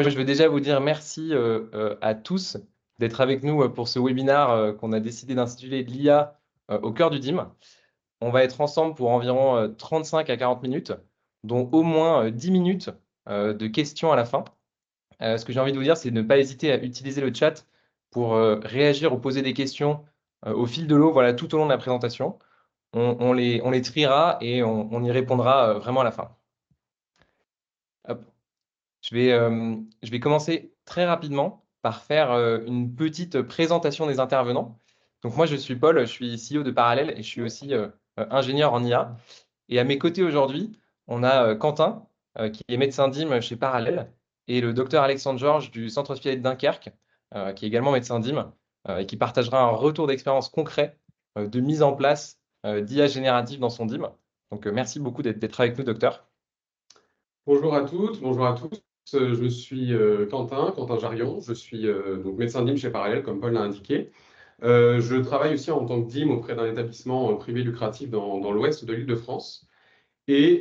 Je vais déjà vous dire merci à tous d'être avec nous pour ce webinaire qu'on a décidé d'intituler l'IA au cœur du DIM. On va être ensemble pour environ 35 à 40 minutes, dont au moins 10 minutes de questions à la fin. Ce que j'ai envie de vous dire, c'est de ne pas hésiter à utiliser le chat pour réagir ou poser des questions au fil de l'eau, voilà, tout au long de la présentation. On les triera et on y répondra vraiment à la fin. Hop. Je vais commencer très rapidement par faire une petite présentation des intervenants. Donc moi, je suis Paul, je suis CEO de Parallèle et je suis aussi ingénieur en IA. Et à mes côtés aujourd'hui, on a Quentin, qui est médecin DIM chez Parallèle, et le docteur Alexandre Georges du Centre hospitalier de Dunkerque, qui est également médecin DIM, et qui partagera un retour d'expérience concret de mise en place d'IA générative dans son DIM. Donc merci beaucoup d'être avec nous, docteur. Bonjour à toutes, bonjour à tous. Je suis Quentin Jarion. Je suis donc médecin DIM chez Parallèle, comme Paul l'a indiqué. Je travaille aussi en tant que DIM auprès d'un établissement privé lucratif dans l'ouest de l'Île-de-France. Et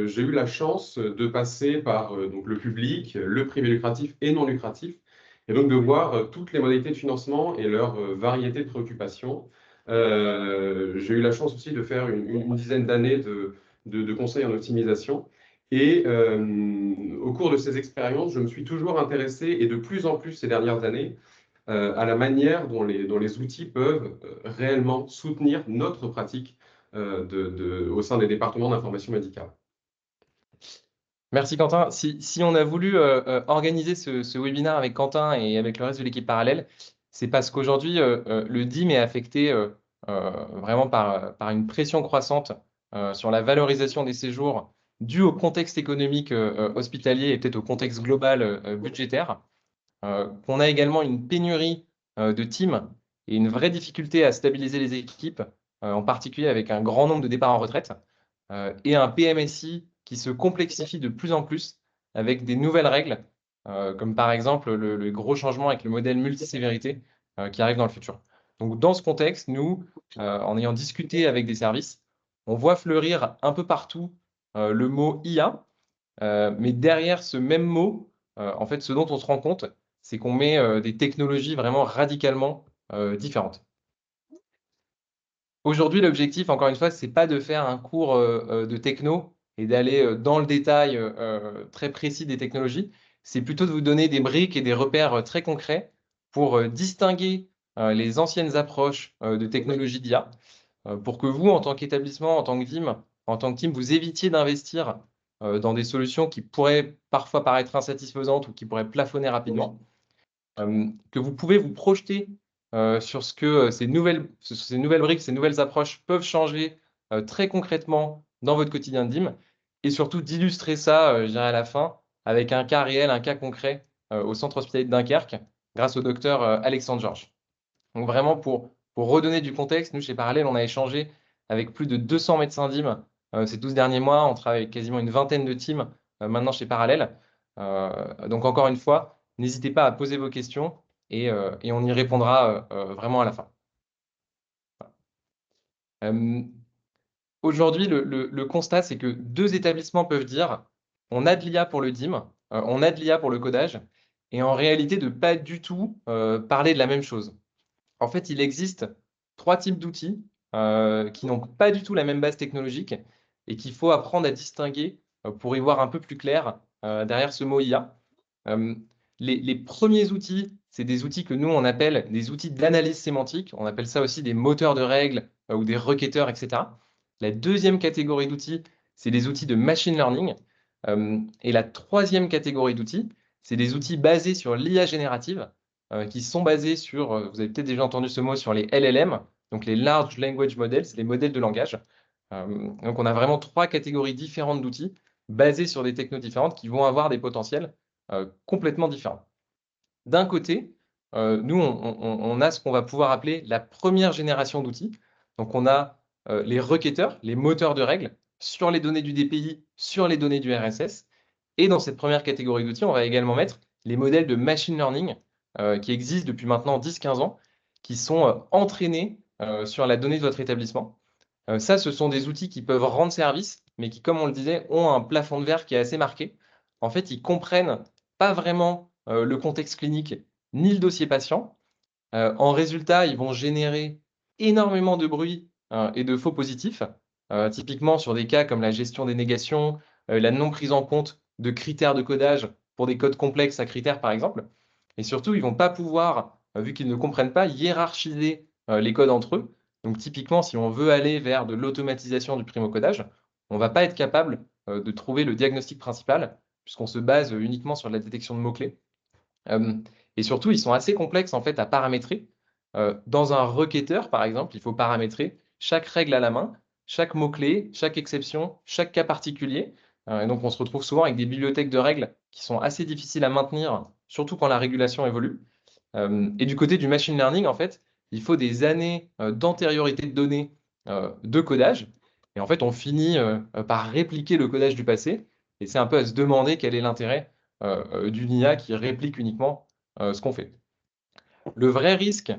j'ai eu la chance de passer par donc le public, le privé lucratif et non lucratif, et donc de voir toutes les modalités de financement et leur variété de préoccupations. J'ai eu la chance aussi de faire une dizaine d'années de conseils en optimisation. Et au cours de ces expériences, je me suis toujours intéressé, et de plus en plus ces dernières années, à la manière dont les outils peuvent réellement soutenir notre pratique au sein des départements d'information médicale. Merci Quentin. Si on a voulu organiser ce webinaire avec Quentin et avec le reste de l'équipe Parallèle, c'est parce qu'aujourd'hui, le DIM est affecté vraiment par une pression croissante sur la valorisation des séjours due au contexte économique hospitalier et peut-être au contexte global budgétaire. Qu'on a également une pénurie de teams et une vraie difficulté à stabiliser les équipes, en particulier avec un grand nombre de départs en retraite, et un PMSI qui se complexifie de plus en plus avec des nouvelles règles, comme par exemple le gros changement avec le modèle multisévérité qui arrive dans le futur. Donc, dans ce contexte, nous, en ayant discuté avec des services, on voit fleurir un peu partout le mot IA, mais derrière ce même mot, en fait, ce dont on se rend compte, c'est qu'on met des technologies vraiment radicalement différentes. Aujourd'hui, l'objectif, encore une fois, c'est pas de faire un cours de techno et d'aller dans le détail très précis des technologies. C'est plutôt de vous donner des briques et des repères très concrets pour distinguer les anciennes approches de technologie d'IA, pour que vous, en tant qu'établissement, en tant que DIM, en tant que team, vous évitiez d'investir dans des solutions qui pourraient parfois paraître insatisfaisantes ou qui pourraient plafonner rapidement, que vous pouvez vous projeter sur ce que ces nouvelles briques, ces nouvelles approches peuvent changer très concrètement dans votre quotidien de DIM, et surtout d'illustrer ça, je dirais à la fin, avec un cas réel, un cas concret au centre hospitalier de Dunkerque, grâce au docteur Alexandre Georges. Donc vraiment, pour redonner du contexte, nous, chez Parallèle, on a échangé avec plus de 200 médecins DIM ces 12 derniers mois. On travaille avec quasiment une vingtaine de teams maintenant chez Parallèle. Donc encore une fois, n'hésitez pas à poser vos questions et on y répondra vraiment à la fin. Euh, Aujourd'hui, le constat, c'est que deux établissements peuvent dire on a de l'IA pour le DIM, on a de l'IA pour le codage, et en réalité, de pas du tout parler de la même chose. En fait, il existe trois types d'outils qui n'ont pas du tout la même base technologique et qu'il faut apprendre à distinguer pour y voir un peu plus clair derrière ce mot IA. Euh, les premiers outils, c'est des outils que nous, on appelle des outils d'analyse sémantique. On appelle ça aussi des moteurs de règles ou des requêteurs, etc. La deuxième catégorie d'outils, c'est des outils de machine learning. Et la troisième catégorie d'outils, c'est des outils basés sur l'IA générative, qui sont basés sur, vous avez peut-être déjà entendu ce mot, sur les LLM, donc les Large Language Models, les modèles de langage. Donc on a vraiment trois catégories différentes d'outils basés sur des technos différentes qui vont avoir des potentiels complètement différents. D'un côté, nous, on a ce qu'on va pouvoir appeler la première génération d'outils. Donc on a les requêteurs, les moteurs de règles sur les données du DPI, sur les données du RSS. Et dans cette première catégorie d'outils, on va également mettre les modèles de machine learning qui existent depuis maintenant 10-15 ans, qui sont entraînés sur la donnée de votre établissement. Ça, ce sont des outils qui peuvent rendre service, mais qui, comme on le disait, ont un plafond de verre qui est assez marqué. En fait, ils comprennent pas vraiment le contexte clinique ni le dossier patient. En résultat, ils vont générer énormément de bruit et de faux positifs, typiquement sur des cas comme la gestion des négations, la non prise en compte de critères de codage pour des codes complexes à critères, par exemple. Et surtout, ils ne vont pas pouvoir, vu qu'ils ne comprennent pas, hiérarchiser les codes entre eux. Donc, typiquement, si on veut aller vers de l'automatisation du primo-codage, on ne va pas être capable de trouver le diagnostic principal, puisqu'on se base uniquement sur la détection de mots-clés. Euh, et surtout, ils sont assez complexes en fait à paramétrer. Dans un requêteur, par exemple, il faut paramétrer chaque règle à la main, chaque mot-clé, chaque exception, chaque cas particulier. Et donc, on se retrouve souvent avec des bibliothèques de règles qui sont assez difficiles à maintenir, surtout quand la régulation évolue. Et du côté du machine learning, en fait, il faut des années d'antériorité de données de codage. Et en fait, on finit par répliquer le codage du passé. Et c'est un peu à se demander quel est l'intérêt d'une IA qui réplique uniquement ce qu'on fait. Le vrai risque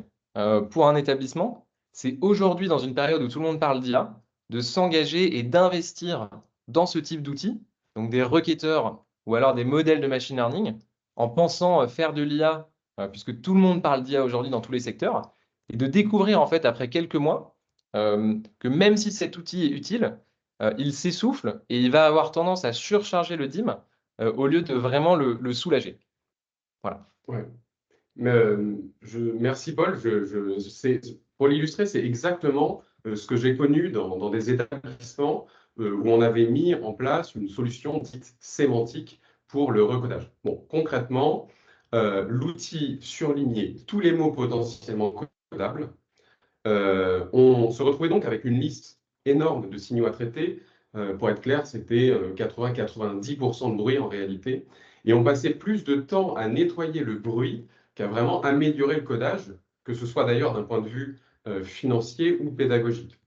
pour un établissement, c'est aujourd'hui, dans une période où tout le monde parle d'IA, de s'engager et d'investir dans ce type d'outils, donc des requêteurs ou alors des modèles de machine learning, en pensant faire de l'IA, puisque tout le monde parle d'IA aujourd'hui dans tous les secteurs, et de découvrir en fait après quelques mois que même si cet outil est utile, il s'essouffle et il va avoir tendance à surcharger le DIM au lieu de vraiment le soulager. Voilà. Ouais. Mais, merci Paul. Pour l'illustrer, c'est exactement ce que j'ai connu dans des établissements où on avait mis en place une solution dite sémantique pour le recodage. Bon, concrètement, l'outil surlignait tous les mots potentiellement codables. On se retrouvait donc avec une liste énorme de signaux à traiter. Pour être clair, c'était 80-90% de bruit en réalité. Et on passait plus de temps à nettoyer le bruit qu'à vraiment améliorer le codage, que ce soit d'ailleurs d'un point de vue financier ou pédagogique.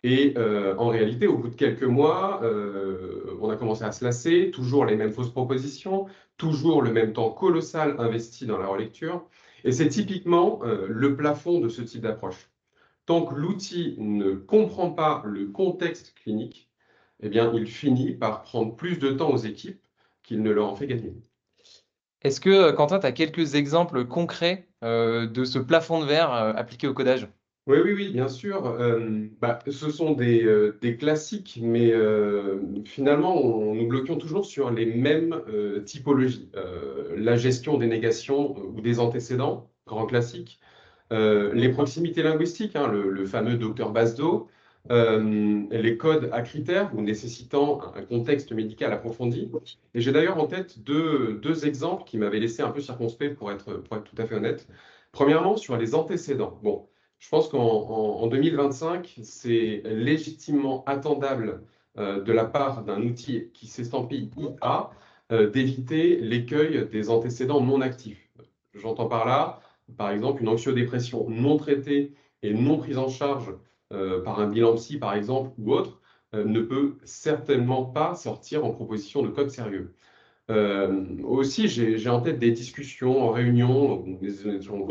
Et en réalité, au bout de quelques mois, on a commencé à se lasser, toujours les mêmes fausses propositions, toujours le même temps colossal investi dans la relecture. Et c'est typiquement le plafond de ce type d'approche. Tant que l'outil ne comprend pas le contexte clinique, eh bien, il finit par prendre plus de temps aux équipes qu'il ne leur en fait gagner. Est-ce que, Quentin, tu as quelques exemples concrets de ce plafond de verre appliqué au codage? Oui, oui, oui, bien sûr. Ce sont des classiques, mais finalement, nous bloquions toujours sur les mêmes typologies. La gestion des négations ou des antécédents, grand classique. Les proximités linguistiques, hein, le fameux docteur Basdo, les codes à critères ou nécessitant un contexte médical approfondi. Et j'ai d'ailleurs en tête deux exemples qui m'avaient laissé un peu circonspect pour être tout à fait honnête. Premièrement, sur les antécédents. Bon, je pense qu'en 2025, c'est légitimement attendable de la part d'un outil qui s'estampille IA d'éviter l'écueil des antécédents non actifs. J'entends par là par exemple, une anxiodépression non traitée et non prise en charge par un bilan psy, par exemple, ou autre, ne peut certainement pas sortir en proposition de code sérieux. Aussi, j'ai en tête des discussions en réunion, où les échanges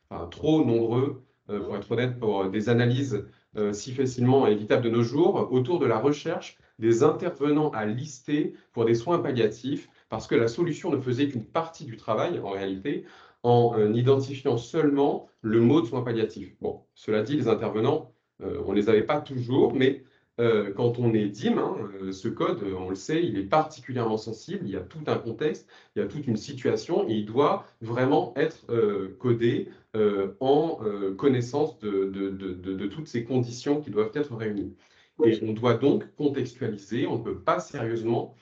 enfin, trop nombreux, pour être honnête, pour des analyses si facilement évitables de nos jours, autour de la recherche des intervenants à lister pour des soins palliatifs, parce que la solution ne faisait qu'une partie du travail, en réalité, en identifiant seulement le mot de soins palliatifs. Bon, cela dit, les intervenants, on ne les avait pas toujours, mais quand on est DIM, hein, ce code, on le sait, il est particulièrement sensible, il y a tout un contexte, il y a toute une situation, et il doit vraiment être codé en connaissance de toutes ces conditions qui doivent être réunies. Et on doit donc contextualiser, on ne peut pas sérieusement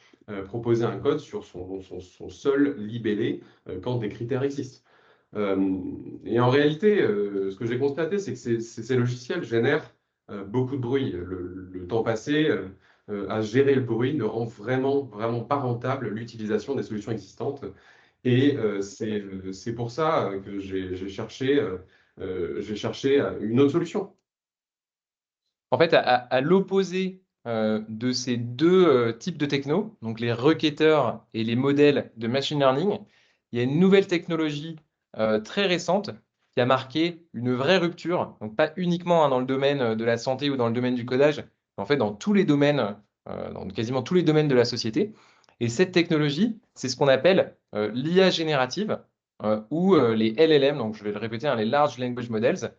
proposer un code sur son seul libellé quand des critères existent. Et en réalité, ce que j'ai constaté, c'est que ces logiciels génèrent beaucoup de bruit. Le temps passé à gérer le bruit ne rend vraiment, vraiment pas rentable l'utilisation des solutions existantes. Et c'est pour ça que j'ai cherché une autre solution. En fait, à l'opposé de ces deux types de techno, donc les requêteurs et les modèles de machine learning, il y a une nouvelle technologie très récente qui a marqué une vraie rupture, donc pas uniquement dans le domaine de la santé ou dans le domaine du codage, mais en fait dans tous les domaines, dans quasiment tous les domaines de la société. Et cette technologie, c'est ce qu'on appelle l'IA générative ou les LLM, donc je vais le répéter, hein, les Large Language Models,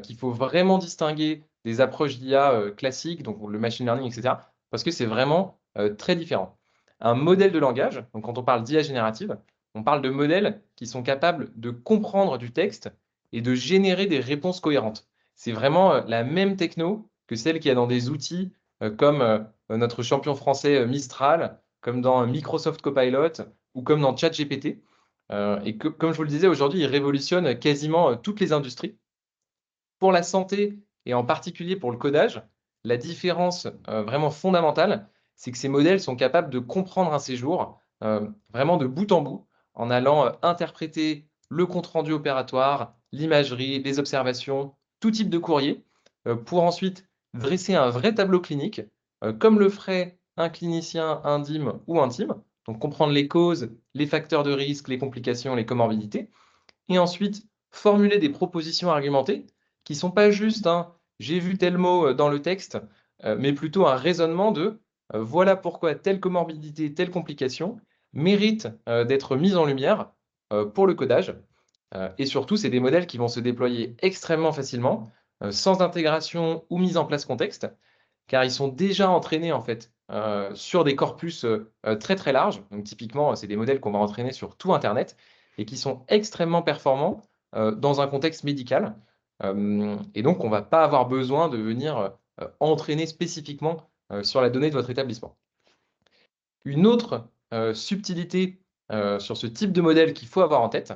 qu'il faut vraiment distinguer des approches d'IA classiques, donc le machine learning, etc., parce que c'est vraiment très différent. Un modèle de langage, donc quand on parle d'IA générative, on parle de modèles qui sont capables de comprendre du texte et de générer des réponses cohérentes. C'est vraiment la même techno que celle qu'il y a dans des outils comme notre champion français Mistral, comme dans Microsoft Copilot ou comme dans ChatGPT. Comme je vous le disais, aujourd'hui, il révolutionne quasiment toutes les industries. Pour la santé et en particulier pour le codage, la différence vraiment fondamentale, c'est que ces modèles sont capables de comprendre un séjour vraiment de bout en bout en allant interpréter le compte-rendu opératoire, l'imagerie, les observations, tout type de courrier, pour ensuite dresser un vrai tableau clinique, comme le ferait un clinicien, un DIM ou un TIM, donc comprendre les causes, les facteurs de risque, les complications, les comorbidités, et ensuite formuler des propositions argumentées qui ne sont pas juste un j'ai vu tel mot dans le texte, mais plutôt un raisonnement de voilà pourquoi telle comorbidité, telle complication mérite d'être mise en lumière pour le codage. Et surtout, c'est des modèles qui vont se déployer extrêmement facilement, sans intégration ou mise en place contexte, car ils sont déjà entraînés en fait sur des corpus très très larges. Donc typiquement, c'est des modèles qu'on va entraîner sur tout Internet et qui sont extrêmement performants dans un contexte médical. Et donc, on ne va pas avoir besoin de venir entraîner spécifiquement sur la donnée de votre établissement. Une autre subtilité sur ce type de modèle qu'il faut avoir en tête,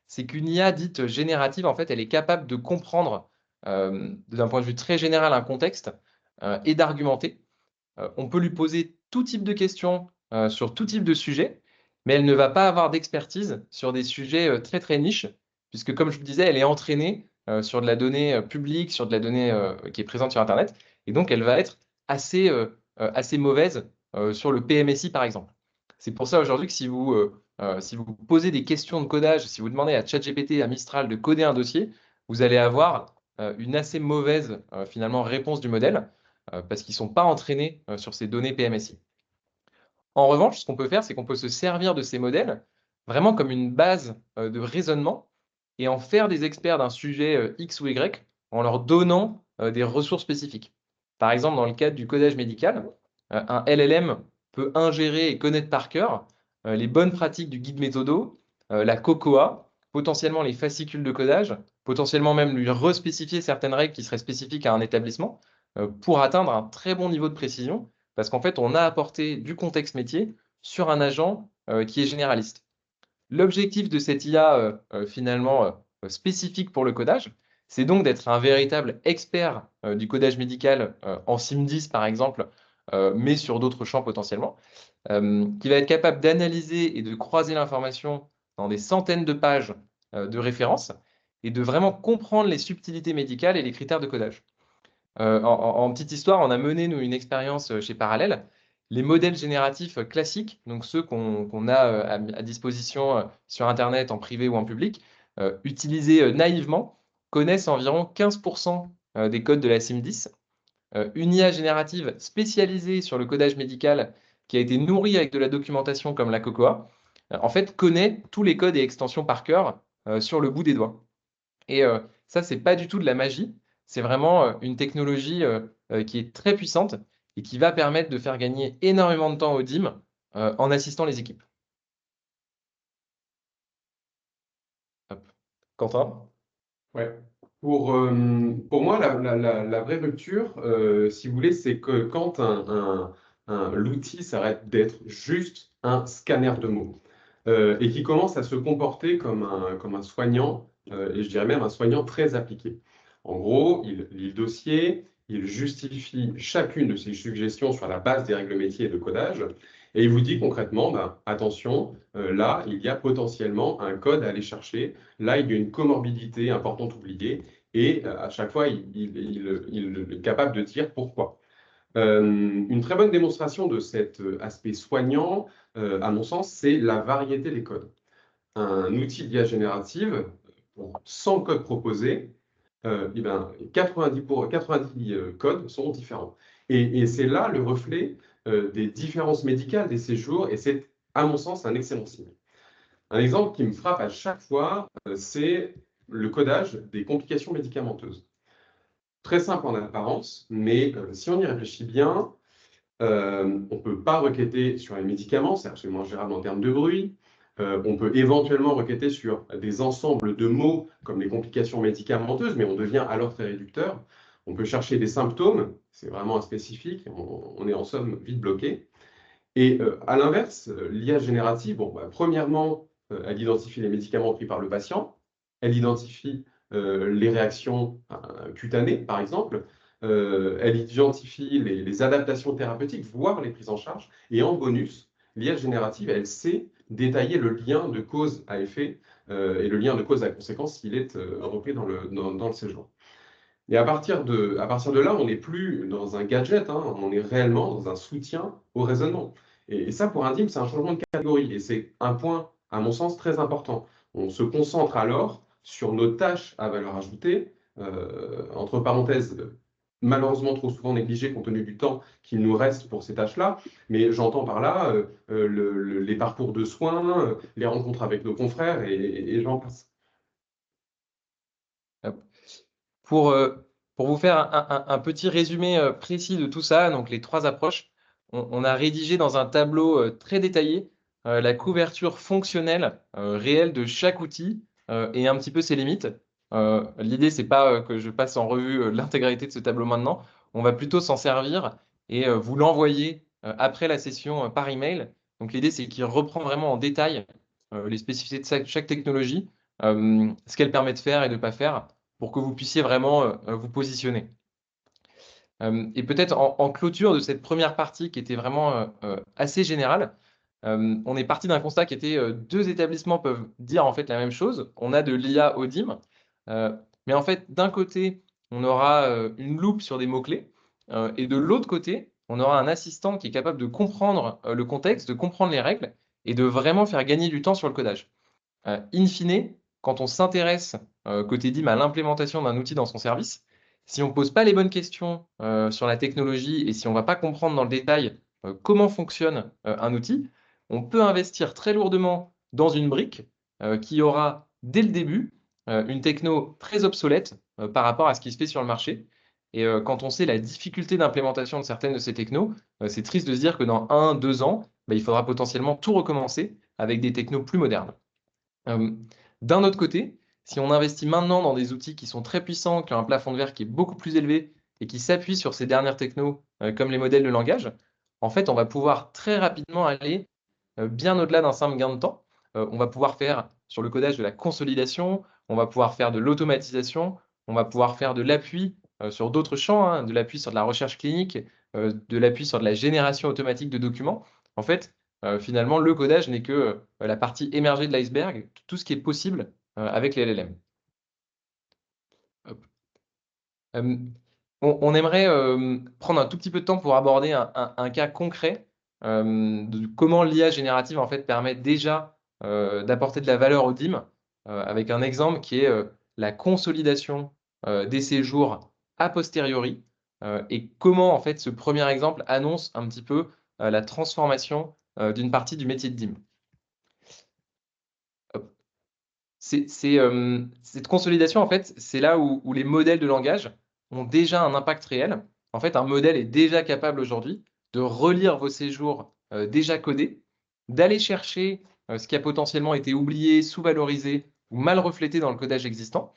c'est qu'une IA dite générative, en fait, elle est capable de comprendre d'un point de vue très général un contexte et d'argumenter. On peut lui poser tout type de questions sur tout type de sujet, mais elle ne va pas avoir d'expertise sur des sujets très très niches, puisque comme je vous disais, elle est entraînée sur de la donnée publique, sur de la donnée qui est présente sur Internet, et donc elle va être assez mauvaise sur le PMSI par exemple. C'est pour ça aujourd'hui que si vous posez des questions de codage, si vous demandez à ChatGPT, à Mistral de coder un dossier, vous allez avoir une assez mauvaise finalement réponse du modèle parce qu'ils ne sont pas entraînés sur ces données PMSI. En revanche, ce qu'on peut faire, c'est qu'on peut se servir de ces modèles vraiment comme une base de raisonnement et en faire des experts d'un sujet X ou Y en leur donnant des ressources spécifiques. Par exemple, dans le cadre du codage médical, un LLM peut ingérer et connaître par cœur les bonnes pratiques du guide méthodo, la COCOA, potentiellement les fascicules de codage, potentiellement même lui respécifier certaines règles qui seraient spécifiques à un établissement pour atteindre un très bon niveau de précision, parce qu'en fait, on a apporté du contexte métier sur un agent qui est généraliste. L'objectif de cette IA, finalement, spécifique pour le codage, c'est donc d'être un véritable expert du codage médical en SIM10, par exemple, mais sur d'autres champs potentiellement, qui va être capable d'analyser et de croiser l'information dans des centaines de pages de références et de vraiment comprendre les subtilités médicales et les critères de codage. En petite histoire, on a mené, nous, une expérience chez Parallèle. Les modèles génératifs classiques, donc ceux qu'on a à disposition sur Internet, en privé ou en public, utilisés naïvement, connaissent environ 15% des codes de la SIM10. Une IA générative spécialisée sur le codage médical qui a été nourrie avec de la documentation comme la COCOA, en fait, connaît tous les codes et extensions par cœur sur le bout des doigts. Et ça, c'est pas du tout de la magie, c'est vraiment une technologie qui est très puissante et qui va permettre de faire gagner énormément de temps au DIM en assistant les équipes. Hop. Quentin? Ouais. Pour moi, la vraie rupture, si vous voulez, c'est que quand l'outil s'arrête d'être juste un scanner de mots et qui commence à se comporter comme un soignant, et je dirais même un soignant très appliqué. En gros, il lit le dossier, il justifie chacune de ses suggestions sur la base des règles métiers et de codage, et il vous dit concrètement, ben, attention, là, il y a potentiellement un code à aller chercher. Là, il y a une comorbidité importante oubliée et à chaque fois, il est capable de dire pourquoi. Une très bonne démonstration de cet aspect soignant, à mon sens, c'est la variété des codes. Un outil d'IA générative, pour 100 codes proposés, eh ben, 90 codes sont différents. Et c'est là le reflet des différences médicales des séjours, et c'est, à mon sens, un excellent signe. Un exemple qui me frappe à chaque fois, c'est le codage des complications médicamenteuses. Très simple en apparence, mais si on y réfléchit bien, on ne peut pas requêter sur les médicaments, c'est absolument gérable en termes de bruit. On peut éventuellement requêter sur des ensembles de mots comme les complications médicamenteuses, mais on devient alors très réducteur. On peut chercher des symptômes, c'est vraiment inspécifique, on est en somme vite bloqué. Et à l'inverse, l'IA générative, bon, premièrement, elle identifie les médicaments pris par le patient, elle identifie les réactions cutanées, par exemple, elle identifie les adaptations thérapeutiques, voire les prises en charge, et en bonus, l'IA générative, elle sait détailler le lien de cause à effet et le lien de cause à conséquence s'il est repris dans le séjour. Et à partir de là, on n'est plus dans un gadget, hein, on est réellement dans un soutien au raisonnement. Et ça, pour un DIM, c'est un changement de catégorie. Et c'est un point, à mon sens, très important. On se concentre alors sur nos tâches à valeur ajoutée, entre parenthèses, malheureusement trop souvent négligées compte tenu du temps qu'il nous reste pour ces tâches-là. Mais j'entends par là les parcours de soins, les rencontres avec nos confrères, et j'en passe. Hop. Pour vous faire un petit résumé précis de tout ça, donc les trois approches, on a rédigé dans un tableau très détaillé la couverture fonctionnelle réelle de chaque outil et un petit peu ses limites. L'idée, c'est pas que je passe en revue l'intégralité de ce tableau maintenant. On va plutôt s'en servir et vous l'envoyer après la session par email. Donc l'idée, c'est qu'il reprend vraiment en détail les spécificités de chaque technologie, ce qu'elle permet de faire et de ne pas faire pour que vous puissiez vraiment vous positionner. Et peut-être en clôture de cette première partie qui était vraiment assez générale, on est parti d'un constat qui était deux établissements peuvent dire en fait la même chose. On a de l'IA au DIM, mais en fait d'un côté on aura une loupe sur des mots-clés et de l'autre côté on aura un assistant qui est capable de comprendre le contexte, de comprendre les règles et de vraiment faire gagner du temps sur le codage. In fine, quand on s'intéresse côté DIM à l'implémentation d'un outil dans son service, si on ne pose pas les bonnes questions sur la technologie et si on ne va pas comprendre dans le détail comment fonctionne un outil, on peut investir très lourdement dans une brique qui aura dès le début une techno très obsolète par rapport à ce qui se fait sur le marché. Et quand on sait la difficulté d'implémentation de certaines de ces technos, c'est triste de se dire que dans 1, 2 ans, bah, il faudra potentiellement tout recommencer avec des technos plus modernes. Euh, D'un autre côté, si on investit maintenant dans des outils qui sont très puissants, qui ont un plafond de verre qui est beaucoup plus élevé et qui s'appuient sur ces dernières technos, comme les modèles de langage, en fait, on va pouvoir très rapidement aller bien au-delà d'un simple gain de temps. On va pouvoir faire sur le codage de la consolidation, on va pouvoir faire de l'automatisation, on va pouvoir faire de l'appui sur d'autres champs, hein, de l'appui sur de la recherche clinique, de l'appui sur de la génération automatique de documents. En fait, finalement, le codage n'est que la partie émergée de l'iceberg, tout ce qui est possible avec les LLM. Hop. Euh, on aimerait prendre un tout petit peu de temps pour aborder un cas concret de comment l'IA générative en fait, permet déjà d'apporter de la valeur au DIM, avec un exemple qui est la consolidation des séjours a posteriori, et comment en fait, ce premier exemple annonce un petit peu la transformation d'une partie du métier de DIM. Cette consolidation, en fait, c'est là où les modèles de langage ont déjà un impact réel. En fait, un modèle est déjà capable aujourd'hui de relire vos séjours déjà codés, d'aller chercher ce qui a potentiellement été oublié, sous-valorisé ou mal reflété dans le codage existant.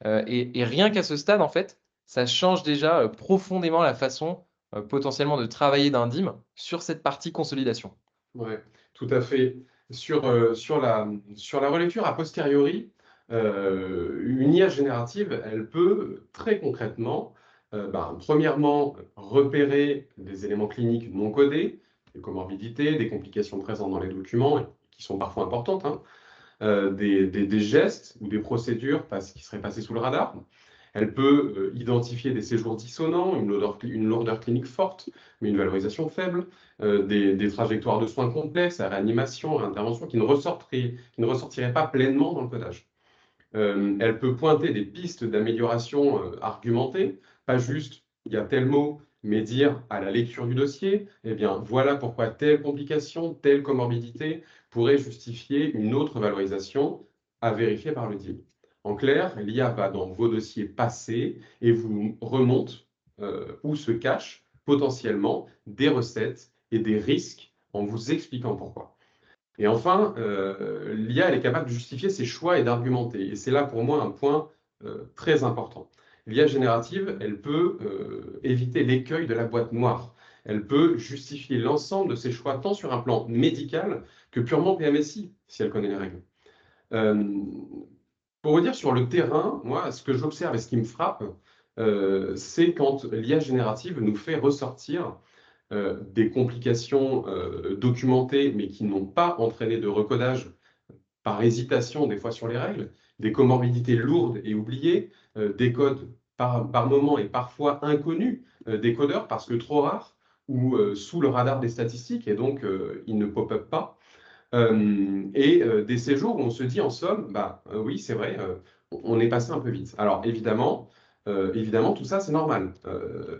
Et rien qu'à ce stade, en fait, ça change déjà profondément la façon potentiellement de travailler d'un DIM sur cette partie consolidation. Ouais, tout à fait. Sur la relecture a posteriori, une IA générative, elle peut très concrètement, premièrement, repérer des éléments cliniques non codés, des comorbidités, des complications présentes dans les documents, et qui sont parfois importantes, hein, des gestes ou des procédures qui seraient passées sous le radar. Elle peut identifier des séjours dissonants, une lourdeur clinique forte, mais une valorisation faible, des trajectoires de soins complexes, à réanimation, à intervention, qui ne ressortiraient pas pleinement dans le codage. Elle peut pointer des pistes d'amélioration argumentées, pas juste il y a tel mot mais dire à la lecture du dossier, eh bien, voilà pourquoi telle complication, telle comorbidité pourrait justifier une autre valorisation à vérifier par le DIM. En clair, l'IA va dans vos dossiers passés et vous remonte où se cachent potentiellement des recettes et des risques en vous expliquant pourquoi. Et enfin, l'IA, elle est capable de justifier ses choix et d'argumenter. Et c'est là pour moi un point très important. L'IA générative, elle peut éviter l'écueil de la boîte noire. Elle peut justifier l'ensemble de ses choix, tant sur un plan médical que purement PMSI, si elle connaît les règles. Euh, pour vous dire, sur le terrain, moi, ce que j'observe et ce qui me frappe, c'est quand l'IA générative nous fait ressortir des complications documentées, mais qui n'ont pas entraîné de recodage par hésitation, des fois sur les règles, des comorbidités lourdes et oubliées, des codes par moment et parfois inconnus des codeurs parce que trop rares ou sous le radar des statistiques et donc ils ne pop-up pas. Des séjours où on se dit en somme, bah oui, c'est vrai, on est passé un peu vite. Alors évidemment, tout ça c'est normal.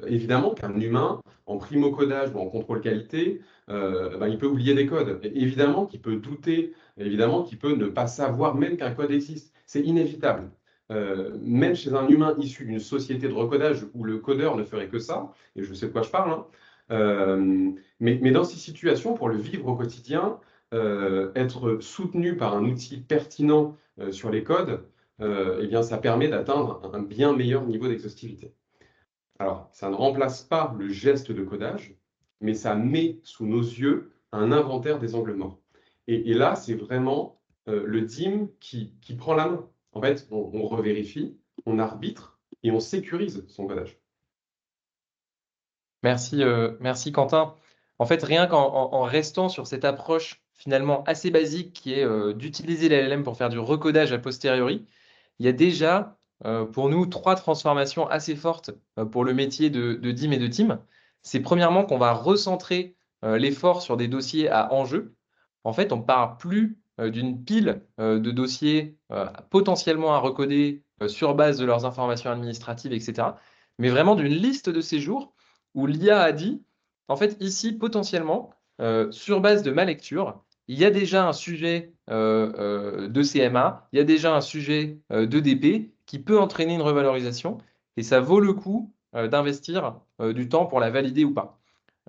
Évidemment qu'un humain en primo-codage ou en contrôle qualité, bah, il peut oublier des codes. Et évidemment qu'il peut douter, évidemment qu'il peut ne pas savoir même qu'un code existe. C'est inévitable. Même chez un humain issu d'une société de recodage où le codeur ne ferait que ça, et je sais de quoi je parle, hein, mais dans ces situations, pour le vivre au quotidien, être soutenu par un outil pertinent sur les codes, eh bien, ça permet d'atteindre un bien meilleur niveau d'exhaustivité. Alors, ça ne remplace pas le geste de codage, mais ça met sous nos yeux un inventaire des angles morts. Et là, c'est vraiment le DIM qui prend la main. En fait, on revérifie, on arbitre et on sécurise son codage. Merci Quentin. En fait, rien qu'en restant sur cette approche finalement assez basique qui est d'utiliser l'LLM pour faire du recodage a posteriori, il y a déjà pour nous trois transformations assez fortes pour le métier de DIM et de team. C'est premièrement qu'on va recentrer l'effort sur des dossiers à enjeu. En fait, on ne part plus d'une pile de dossiers potentiellement à recoder sur base de leurs informations administratives, etc., mais vraiment d'une liste de séjours où l'IA a dit, en fait, ici, potentiellement, sur base de ma lecture, il y a déjà un sujet de CMA, il y a déjà un sujet d'EDP qui peut entraîner une revalorisation, et ça vaut le coup d'investir du temps pour la valider ou pas.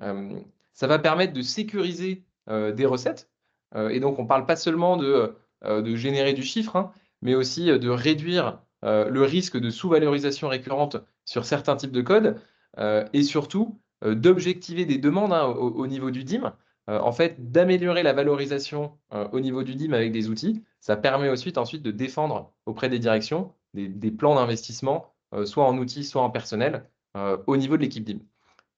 Euh, Ça va permettre de sécuriser des recettes, et donc on ne parle pas seulement de générer du chiffre, hein, mais aussi de réduire le risque de sous-valorisation récurrente sur certains types de codes et surtout d'objectiver des demandes hein, au niveau du DIM. En fait, d'améliorer la valorisation au niveau du DIM avec des outils, ça permet ensuite de défendre auprès des directions des plans d'investissement, soit en outils, soit en personnel, au niveau de l'équipe DIM.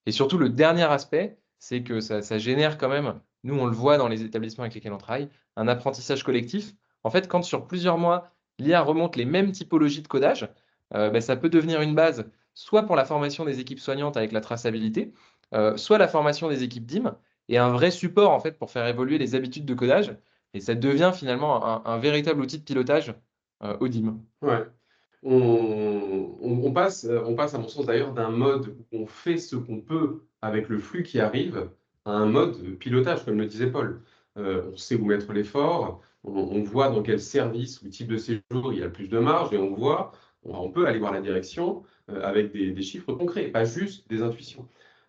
Et surtout, le dernier aspect, c'est que ça génère quand même, nous on le voit dans les établissements avec lesquels on travaille, un apprentissage collectif. En fait, quand sur plusieurs mois, l'IA remonte les mêmes typologies de codage, ben, ça peut devenir une base soit pour la formation des équipes soignantes avec la traçabilité, soit la formation des équipes DIM, et un vrai support en fait pour faire évoluer les habitudes de codage. Et ça devient finalement un véritable outil de pilotage au DIM. Ouais. On passe, à mon sens d'ailleurs, d'un mode où on fait ce qu'on peut avec le flux qui arrive à un mode pilotage, comme le disait Paul. On sait où mettre l'effort, on voit dans quel service ou type de séjour il y a le plus de marge et on peut aller voir la direction avec des chiffres concrets, pas juste des intuitions.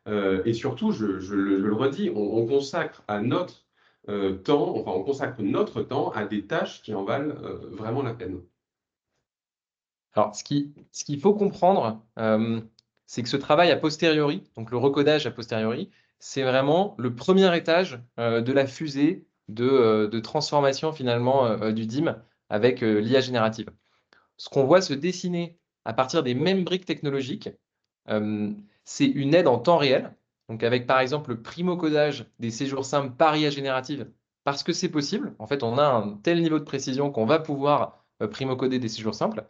Et surtout, je le redis, on consacre à notre temps, enfin on consacre notre temps à des tâches qui en valent vraiment la peine. Alors, ce qu'il faut comprendre, c'est que ce travail a posteriori, donc le recodage a posteriori, c'est vraiment le premier étage de la fusée de transformation finalement du DIM avec l'IA générative. Ce qu'on voit se dessiner à partir des mêmes briques technologiques, euh, c'est une aide en temps réel, donc avec par exemple le primo-codage des séjours simples par IA générative, parce que c'est possible. En fait, on a un tel niveau de précision qu'on va pouvoir primo-coder des séjours simples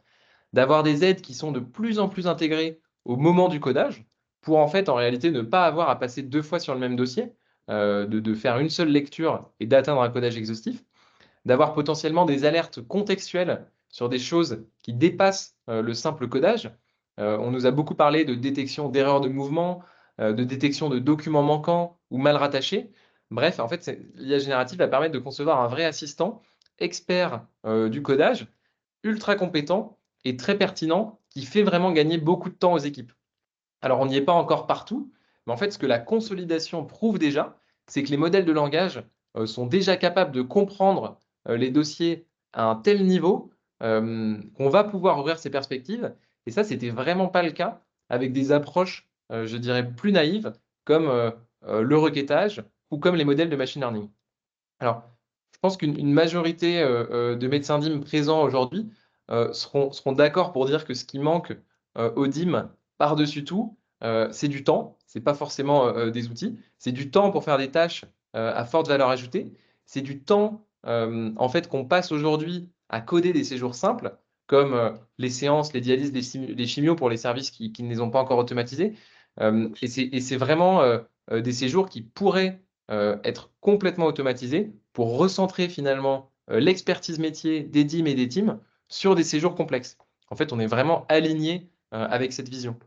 d'avoir des aides qui sont de plus en plus intégrées au moment du codage, pour en fait, en réalité, ne pas avoir à passer deux fois sur le même dossier, de faire une seule lecture et d'atteindre un codage exhaustif, d'avoir potentiellement des alertes contextuelles sur des choses qui dépassent le simple codage. On nous a beaucoup parlé de détection d'erreurs de mouvement, de détection de documents manquants ou mal rattachés. Bref, en fait, l'IA générative va permettre de concevoir un vrai assistant expert du codage, ultra compétent et très pertinent, qui fait vraiment gagner beaucoup de temps aux équipes. Alors, on n'y est pas encore partout, mais en fait, ce que la consolidation prouve déjà, c'est que les modèles de langage sont déjà capables de comprendre les dossiers à un tel niveau qu'on va pouvoir ouvrir ces perspectives. Et ça, c'était vraiment pas le cas avec des approches, je dirais, plus naïves, comme le requêtage ou comme les modèles de machine learning. Alors, je pense qu'une majorité de médecins DIM présents aujourd'hui seront d'accord pour dire que ce qui manque aux DIM par-dessus tout, c'est du temps. C'est pas forcément des outils. C'est du temps pour faire des tâches à forte valeur ajoutée. C'est du temps en fait qu'on passe aujourd'hui à coder des séjours simples, comme les séances, les dialyses, les chimios pour les services qui ne les ont pas encore automatisés. Et c'est vraiment des séjours qui pourraient être complètement automatisé pour recentrer finalement l'expertise métier des DIM et des teams sur des séjours complexes. En fait, on est vraiment aligné avec cette vision.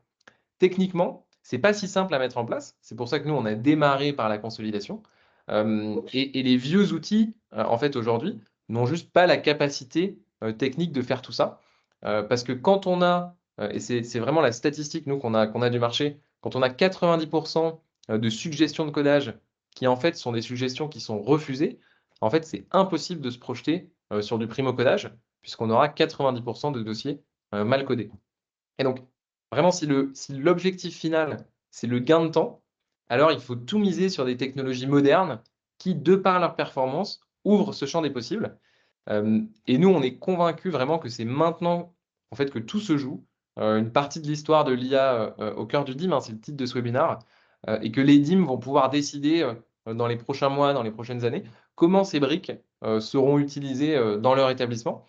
Techniquement, c'est pas si simple à mettre en place. C'est pour ça que nous, on a démarré par la consolidation. Et les vieux outils, en fait, aujourd'hui, n'ont juste pas la capacité technique de faire tout ça. Parce que quand on a, et c'est vraiment la statistique, nous, qu'on a du marché, quand on a 90% de suggestions de codage qui, en fait, sont des suggestions qui sont refusées, en fait, c'est impossible de se projeter sur du primo codage, puisqu'on aura 90% de dossiers mal codés. Et donc, vraiment, si l'objectif final, c'est le gain de temps, alors il faut tout miser sur des technologies modernes qui, de par leur performance, ouvrent ce champ des possibles. Et nous, on est convaincus vraiment que c'est maintenant en fait, que tout se joue. Une partie de l'histoire de l'IA au cœur du DIM, hein, c'est le titre de ce webinaire, et que les DIM vont pouvoir décider dans les prochains mois, dans les prochaines années, comment ces briques seront utilisées dans leur établissement.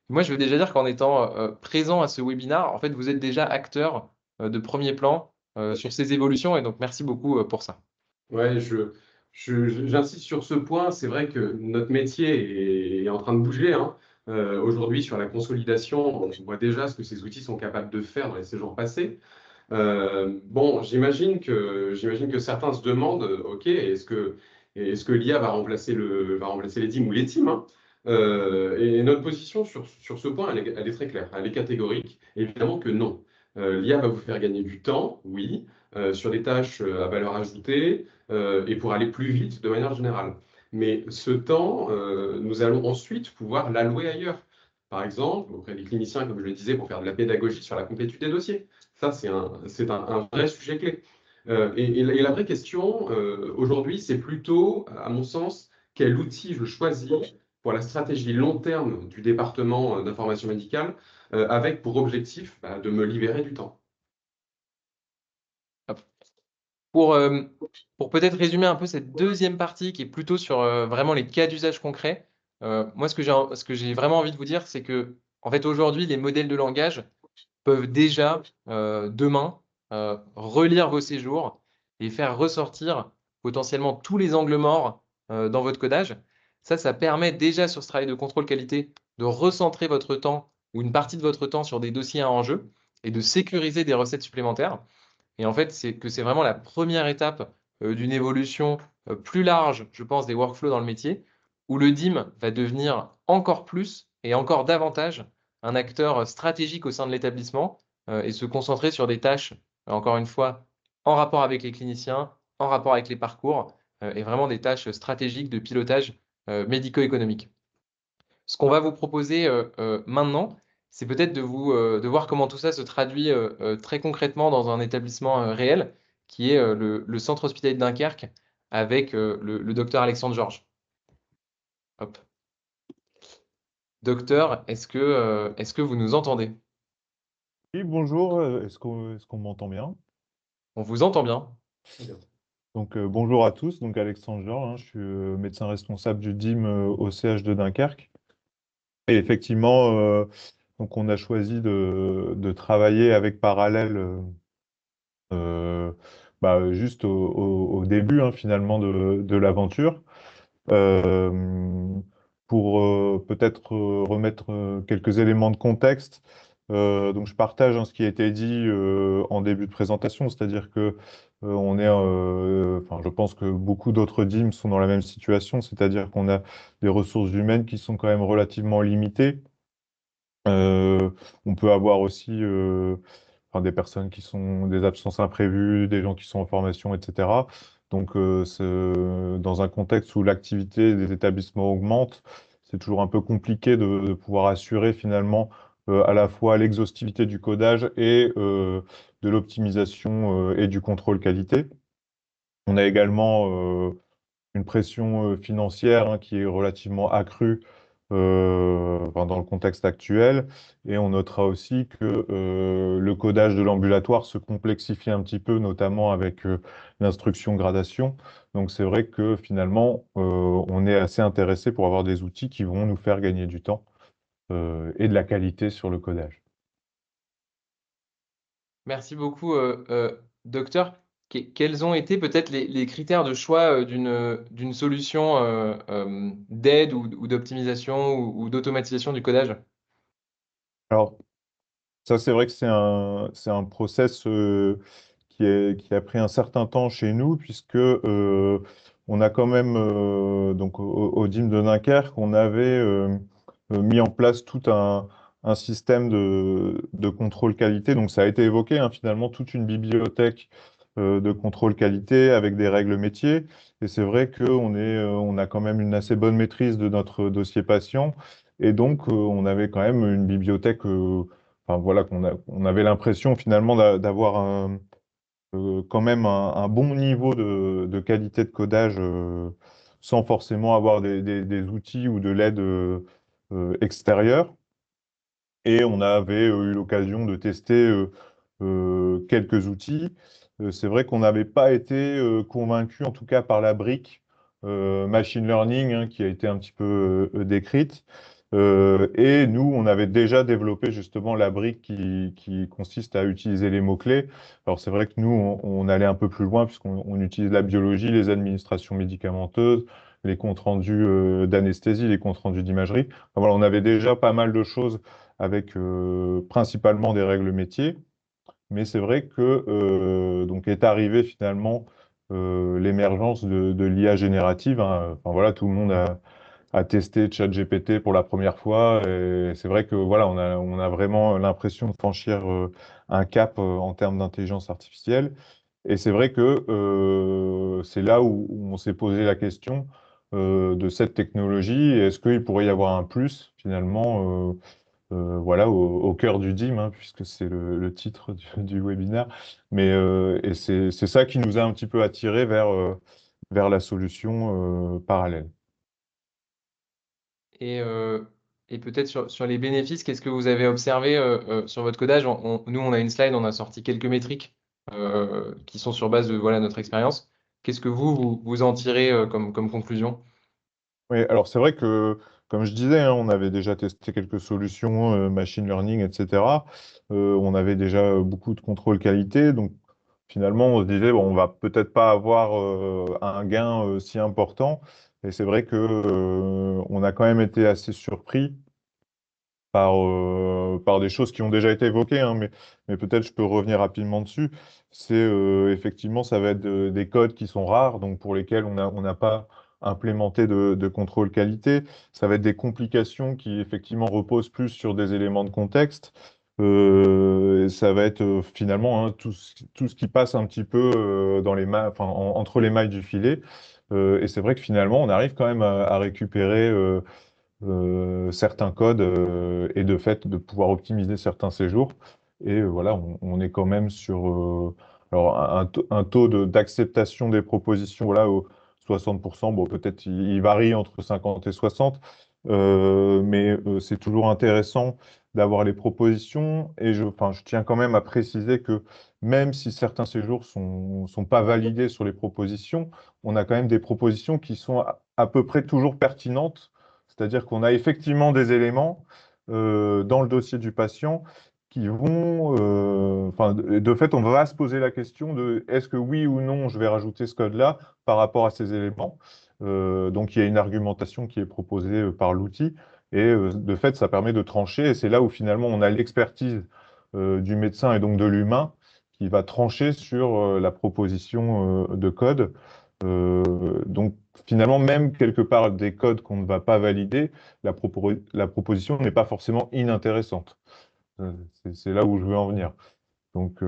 Moi, je veux déjà dire qu'en étant présent à ce webinaire, en fait, vous êtes déjà acteur de premier plan sur ces évolutions, et donc merci beaucoup pour ça. Ouais, j'insiste sur ce point. C'est vrai que notre métier est en train de bouger, hein. Aujourd'hui, sur la consolidation, on voit déjà ce que ces outils sont capables de faire dans les séjours passés. Bon, j'imagine que certains se demandent, OK, est-ce que l'IA va remplacer les DIM ou les teams, hein. Et notre position sur ce point, elle est très claire, elle est catégorique. Évidemment que non. L'IA va vous faire gagner du temps, oui, sur des tâches à valeur ajoutée et pour aller plus vite de manière générale. Mais ce temps, nous allons ensuite pouvoir l'allouer ailleurs. Par exemple, auprès des cliniciens, comme je le disais, pour faire de la pédagogie sur la complétude des dossiers. Ça, un vrai sujet clé. Et la vraie question aujourd'hui, c'est plutôt, à mon sens, quel outil je choisis pour la stratégie long terme du département d'information médicale, avec pour objectif de me libérer du temps. Hop. Pour peut-être résumer un peu cette deuxième partie qui est plutôt sur vraiment les cas d'usage concrets, moi, ce que j'ai vraiment envie de vous dire, c'est que, en fait, aujourd'hui, les modèles de langage peuvent déjà, demain, relire vos séjours et faire ressortir potentiellement tous les angles morts dans votre codage. Ça permet déjà sur ce travail de contrôle qualité de recentrer votre temps ou une partie de votre temps sur des dossiers à enjeu et de sécuriser des recettes supplémentaires. Et en fait, c'est vraiment la première étape d'une évolution plus large, je pense, des workflows dans le métier, où le DIM va devenir encore plus et encore davantage un acteur stratégique au sein de l'établissement et se concentrer sur des tâches, encore une fois, en rapport avec les cliniciens, en rapport avec les parcours, et vraiment des tâches stratégiques de pilotage médico-économique. Ce qu'on va vous proposer maintenant, c'est peut-être de voir comment tout ça se traduit très concrètement dans un établissement réel, qui est le centre hospitalier de Dunkerque, avec le docteur Alexandre Georges. Hop. Docteur, est-ce que vous nous entendez? Oui, bonjour, est-ce qu'on m'entend bien? On vous entend bien. Donc, bonjour à tous, donc Alexandre Georges, hein, je suis médecin responsable du DIM au CH de Dunkerque. Et effectivement, donc on a choisi de travailler avec Parallèle euh, juste au début, hein, finalement de l'aventure. Euh, pour peut-être remettre quelques éléments de contexte. Donc je partage, hein, ce qui a été dit en début de présentation, c'est-à-dire que je pense que beaucoup d'autres DIM sont dans la même situation, c'est-à-dire qu'on a des ressources humaines qui sont quand même relativement limitées. Euh, on peut avoir aussi des personnes qui sont des absences imprévues, des gens qui sont en formation, etc. Donc, dans un contexte où l'activité des établissements augmente, c'est toujours un peu compliqué de pouvoir assurer finalement à la fois l'exhaustivité du codage et de l'optimisation et du contrôle qualité. On a également une pression financière qui est relativement accrue dans le contexte actuel. Et on notera aussi que le codage de l'ambulatoire se complexifie un petit peu, notamment avec l'instruction gradation. Donc c'est vrai que finalement, on est assez intéressé pour avoir des outils qui vont nous faire gagner du temps et de la qualité sur le codage. Merci beaucoup, docteur. Quels ont été peut-être les critères de choix d'une solution d'aide ou d'optimisation ou d'automatisation du codage? Alors, ça, c'est vrai que c'est un process qui a pris un certain temps chez nous, puisque on a quand même, donc au DIM de Dunkerque, on avait mis en place tout un système de contrôle qualité. Donc, ça a été évoqué, hein, finalement, toute une bibliothèque de contrôle qualité avec des règles métiers. Et c'est vrai on a quand même une assez bonne maîtrise de notre dossier patient. Et donc, on avait quand même une bibliothèque. Voilà, on avait l'impression finalement d'avoir quand même un bon niveau de qualité de codage sans forcément avoir des outils ou de l'aide extérieure. Et on avait eu l'occasion de tester quelques outils. C'est vrai qu'on n'avait pas été convaincu, en tout cas par la brique machine learning qui a été un petit peu décrite. Et nous, on avait déjà développé justement la brique qui consiste à utiliser les mots-clés. Alors c'est vrai que nous, on allait un peu plus loin puisqu'on utilise la biologie, les administrations médicamenteuses, les comptes rendus d'anesthésie, les comptes rendus d'imagerie. Enfin, voilà, on avait déjà pas mal de choses avec principalement des règles métiers. Mais c'est vrai que donc est arrivé finalement l'émergence de l'IA générative, hein. Enfin, voilà, tout le monde a testé ChatGPT pour la première fois. Et c'est vrai que voilà, on a vraiment l'impression de franchir un cap en termes d'intelligence artificielle. Et c'est vrai que c'est là où on s'est posé la question de cette technologie. Est-ce qu'il pourrait y avoir un plus finalement voilà, au cœur du DIM, hein, puisque c'est le titre du webinaire. Mais et c'est ça qui nous a un petit peu attiré vers la solution parallèle. Et, euh, et peut-être sur les bénéfices, qu'est-ce que vous avez observé sur votre codage? Nous, on a une slide, on a sorti quelques métriques qui sont sur base de voilà, notre expérience. Qu'est-ce que vous en tirez comme conclusion? Oui, alors c'est vrai que, comme je disais, hein, on avait déjà testé quelques solutions, machine learning, etc. On avait déjà beaucoup de contrôle qualité, donc finalement on se disait, bon, on va peut-être pas avoir un gain si important. Et c'est vrai que on a quand même été assez surpris par des choses qui ont déjà été évoquées, hein, mais peut-être je peux revenir rapidement dessus. C'est effectivement, ça va être des codes qui sont rares, donc pour lesquels on n'a pas implémenté de contrôle qualité. Ça va être des complications qui effectivement reposent plus sur des éléments de contexte. Ça va être finalement hein, tout ce qui passe un petit peu dans entre les mailles du filet. Et c'est vrai que finalement, on arrive quand même à récupérer certains codes et de fait de pouvoir optimiser certains séjours. Et voilà, on est quand même sur alors un taux d'acceptation des propositions voilà, au 60%. Bon, peut-être il varie entre 50 et 60, mais c'est toujours intéressant d'avoir les propositions. Et je tiens quand même à préciser que même si certains séjours sont pas validés sur les propositions, on a quand même des propositions qui sont à peu près toujours pertinentes, c'est-à-dire qu'on a effectivement des éléments dans le dossier du patient qui vont, de fait, on va se poser la question de est-ce que oui ou non je vais rajouter ce code-là par rapport à ces éléments. Donc il y a une argumentation qui est proposée par l'outil et de fait ça permet de trancher et c'est là où finalement on a l'expertise du médecin et donc de l'humain qui va trancher sur la proposition de code. Donc finalement, même quelque part des codes qu'on ne va pas valider, la proposition n'est pas forcément inintéressante. C'est là où je veux en venir. Donc,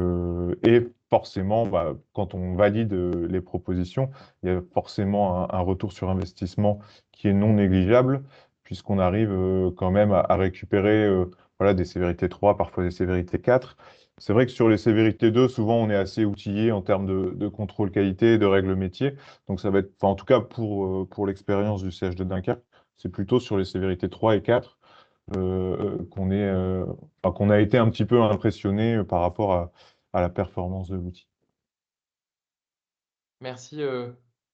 et forcément, bah, quand on valide les propositions, il y a forcément un retour sur investissement qui est non négligeable, puisqu'on arrive quand même à récupérer voilà, des sévérités 3, parfois des sévérités 4. C'est vrai que sur les sévérités 2, souvent on est assez outillé en termes de contrôle qualité, de règles métiers. Donc ça va être, enfin, en tout cas pour l'expérience du CH de Dunkerque, c'est plutôt sur les sévérités 3 et 4 qu'on a été un petit peu impressionné par rapport à la performance de l'outil. Merci,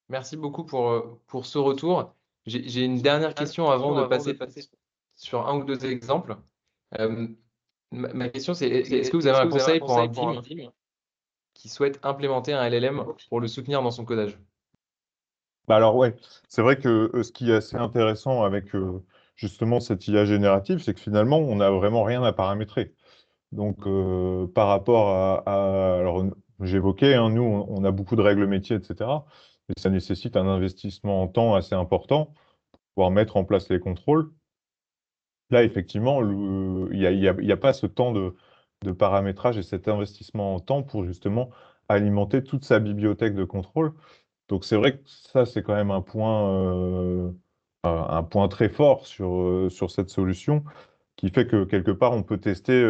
merci beaucoup pour ce retour. J'ai une dernière question avant de passer sur un ou deux exemples. Euh, ma question, c'est est-ce que vous avez un conseil pour un DIM qui souhaite implémenter un LLM pour le soutenir dans son codage? Bah alors ouais, c'est vrai que ce qui est assez intéressant avec justement cette IA générative, c'est que finalement, on n'a vraiment rien à paramétrer. Donc par rapport alors j'évoquais, hein, nous, on a beaucoup de règles métiers, etc. Mais ça nécessite un investissement en temps assez important pour pouvoir mettre en place les contrôles. Là, effectivement, il y a pas ce temps de paramétrage et cet investissement en temps pour justement alimenter toute sa bibliothèque de contrôle. Donc c'est vrai que ça, c'est quand même un point très fort sur cette solution qui fait que quelque part, on peut tester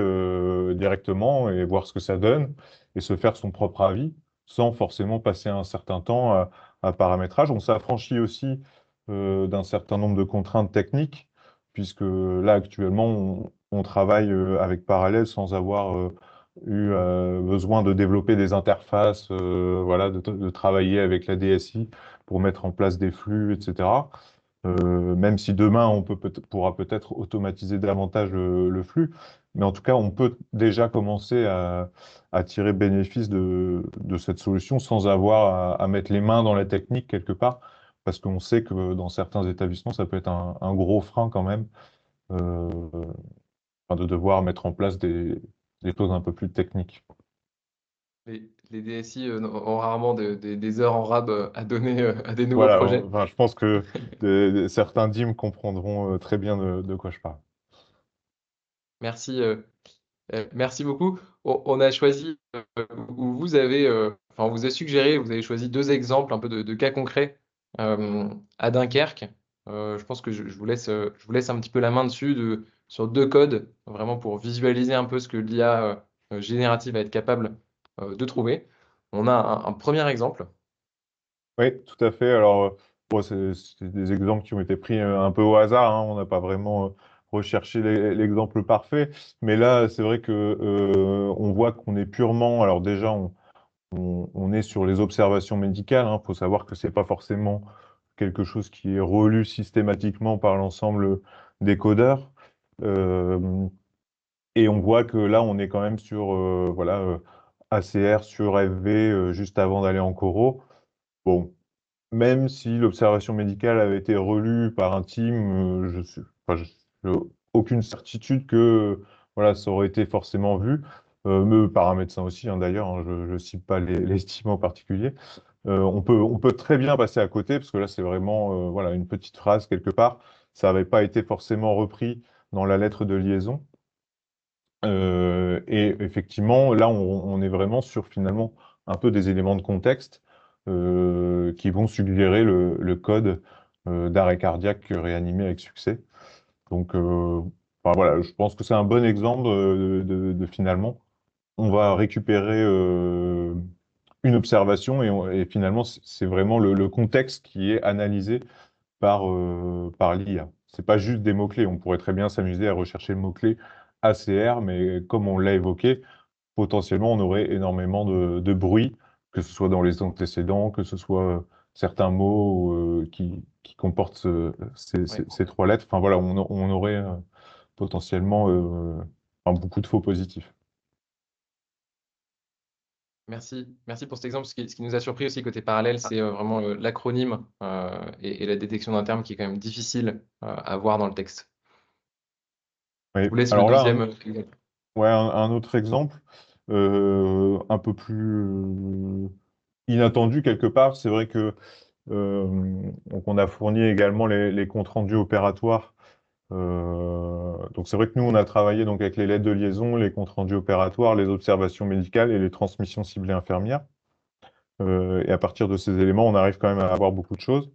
directement et voir ce que ça donne et se faire son propre avis sans forcément passer un certain temps à paramétrage. On s'affranchit aussi d'un certain nombre de contraintes techniques, puisque là, actuellement, on travaille avec Parallèle sans avoir eu besoin de développer des interfaces, voilà, de travailler avec la DSI pour mettre en place des flux, etc. Même si demain, pourra peut-être automatiser davantage le flux, mais en tout cas, on peut déjà commencer à tirer bénéfice de cette solution sans avoir à mettre les mains dans la technique quelque part, parce qu'on sait que dans certains établissements, ça peut être un gros frein quand même, euh, enfin, de devoir mettre en place des choses un peu plus techniques. Les DSI ont rarement des heures en rab à donner à des nouveaux Voilà, projets. enfin, je pense que certains DIM comprendront très bien de quoi je parle. Merci, merci beaucoup. On a choisi, ou vous avez, enfin, on vous a suggéré, vous avez choisi deux exemples un peu de cas concrets à Dunkerque. Je pense que je vous laisse un petit peu la main dessus sur deux codes, vraiment pour visualiser un peu ce que l'IA générative va être capable de trouver. On a un premier exemple. Oui, tout à fait. Alors, bon, c'est des exemples qui ont été pris un peu au hasard, hein. On n'a pas vraiment recherché l'exemple parfait. Mais là, c'est vrai que on voit qu'on est purement. Alors déjà, on est sur les observations médicales. Il faut savoir que c'est pas forcément quelque chose qui est relu systématiquement par l'ensemble des codeurs. Euh, et on voit que là, on est quand même sur voilà, ACR sur FV juste avant d'aller en Coro. Bon, même si l'observation médicale avait été relue par un team, j'ai aucune certitude que voilà, ça aurait été forcément vu, par un médecin aussi, hein, d'ailleurs, hein, je ne cite pas les teams en particulier. On peut très bien passer à côté, parce que là, c'est vraiment voilà, une petite phrase quelque part. Ça n'avait pas été forcément repris dans la lettre de liaison. Et effectivement, là, on est vraiment sur finalement un peu des éléments de contexte qui vont suggérer le code d'arrêt cardiaque réanimé avec succès. Donc, enfin, voilà, je pense que c'est un bon exemple de finalement, on va récupérer une observation et finalement, c'est vraiment le contexte qui est analysé par l'IA. C'est pas juste des mots-clés. On pourrait très bien s'amuser à rechercher le mot-clé ACR, mais comme on l'a évoqué, potentiellement on aurait énormément de bruit, que ce soit dans les antécédents, que ce soit certains mots qui comportent Ouais. ces trois lettres. Enfin voilà, on aurait potentiellement enfin, beaucoup de faux positifs. Merci, merci pour cet exemple. Ce qui nous a surpris aussi côté parallèle, c'est vraiment l'acronyme et la détection d'un terme qui est quand même difficile à voir dans le texte. Je Oui. vous laisse le Alors là, deuxième exemple. ouais, un autre exemple. un peu plus inattendu quelque part. C'est vrai que donc on a fourni également les comptes rendus opératoires. Donc c'est vrai que nous, on a travaillé donc avec les lettres de liaison, les comptes rendus opératoires, les observations médicales et les transmissions ciblées infirmières. Et à partir de ces éléments, on arrive quand même à avoir beaucoup de choses.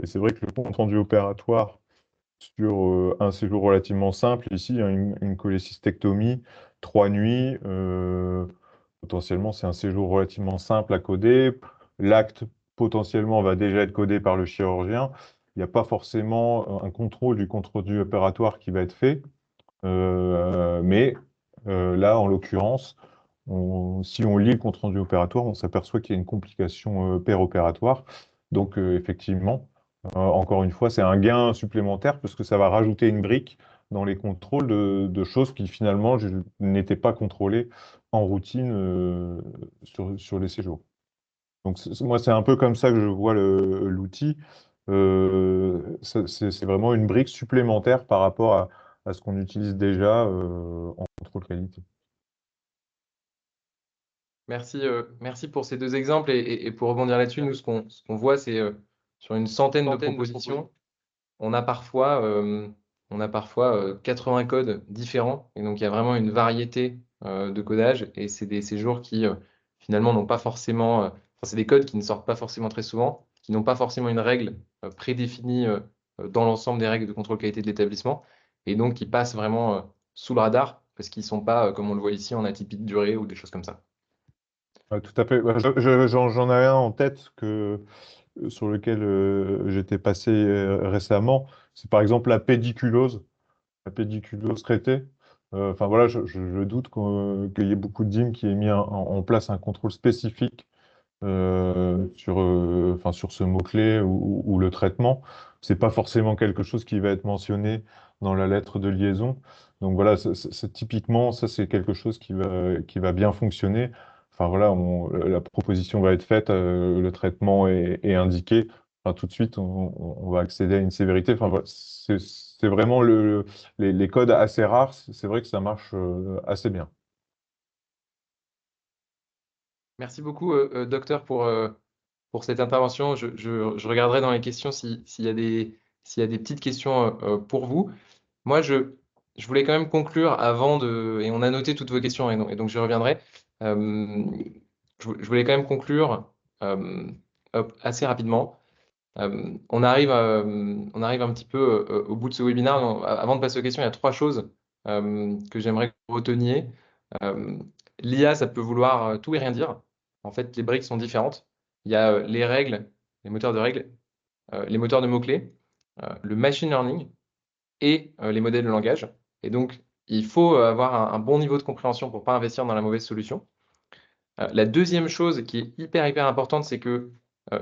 Et c'est vrai que le compte rendu opératoire sur un séjour relativement simple, ici, hein, une cholécystectomie, 3 nuits, potentiellement c'est un séjour relativement simple à coder. L'acte potentiellement va déjà être codé par le chirurgien. Il n'y a pas forcément un contrôle du compte rendu opératoire qui va être fait. Mais là, en l'occurrence, si on lit le compte rendu opératoire, on s'aperçoit qu'il y a une complication péropératoire. Donc, effectivement, encore une fois, c'est un gain supplémentaire parce que ça va rajouter une brique dans les contrôles de choses qui finalement n'étaient pas contrôlées en routine sur les séjours. Donc, moi, c'est un peu comme ça que je vois l'outil. C'est vraiment une brique supplémentaire par rapport à ce qu'on utilise déjà en contrôle qualité. Merci pour ces 2 exemples. Et pour rebondir là-dessus, nous, ce qu'on voit, c'est sur une centaine de propositions, on a parfois, 80 codes différents. Et donc, il y a vraiment une variété de codages. Et c'est des séjours qui, finalement, n'ont pas forcément. Enfin, c'est des codes qui ne sortent pas forcément très souvent, qui n'ont pas forcément une règle prédéfinie dans l'ensemble des règles de contrôle qualité de l'établissement. Et donc, qui passent vraiment sous le radar parce qu'ils ne sont pas, comme on le voit ici, en atypie de durée ou des choses comme ça. Tout à fait. Ouais, j'en ai un en tête sur lequel j'étais passé récemment. C'est par exemple la pédiculose traitée. Enfin voilà, je doute qu'il y ait beaucoup de DIM qui aient mis en place un contrôle spécifique enfin, sur ce mot-clé ou le traitement. C'est pas forcément quelque chose qui va être mentionné dans la lettre de liaison. Donc voilà, typiquement, ça c'est quelque chose qui va bien fonctionner. Enfin voilà, la proposition va être faite, le traitement est indiqué. Enfin, tout de suite, on va accéder à une sévérité. Enfin voilà, c'est vraiment les codes assez rares. C'est vrai que ça marche assez bien. Merci beaucoup, docteur, pour cette intervention. Je regarderai dans les questions s'il y a des petites questions pour vous. Moi, je voulais quand même conclure et on a noté toutes vos questions, et donc je reviendrai. Euh, je voulais quand même conclure assez rapidement. On arrive un petit peu au bout de ce webinaire. Avant de passer aux questions, il y a 3 choses que j'aimerais que vous reteniez. Euh, L'IA, ça peut vouloir tout et rien dire. En fait, les briques sont différentes. Il y a les règles, les moteurs de règles, les moteurs de mots-clés, le machine learning et les modèles de langage. Et donc, il faut avoir un bon niveau de compréhension pour ne pas investir dans la mauvaise solution. La deuxième chose qui est hyper importante, c'est que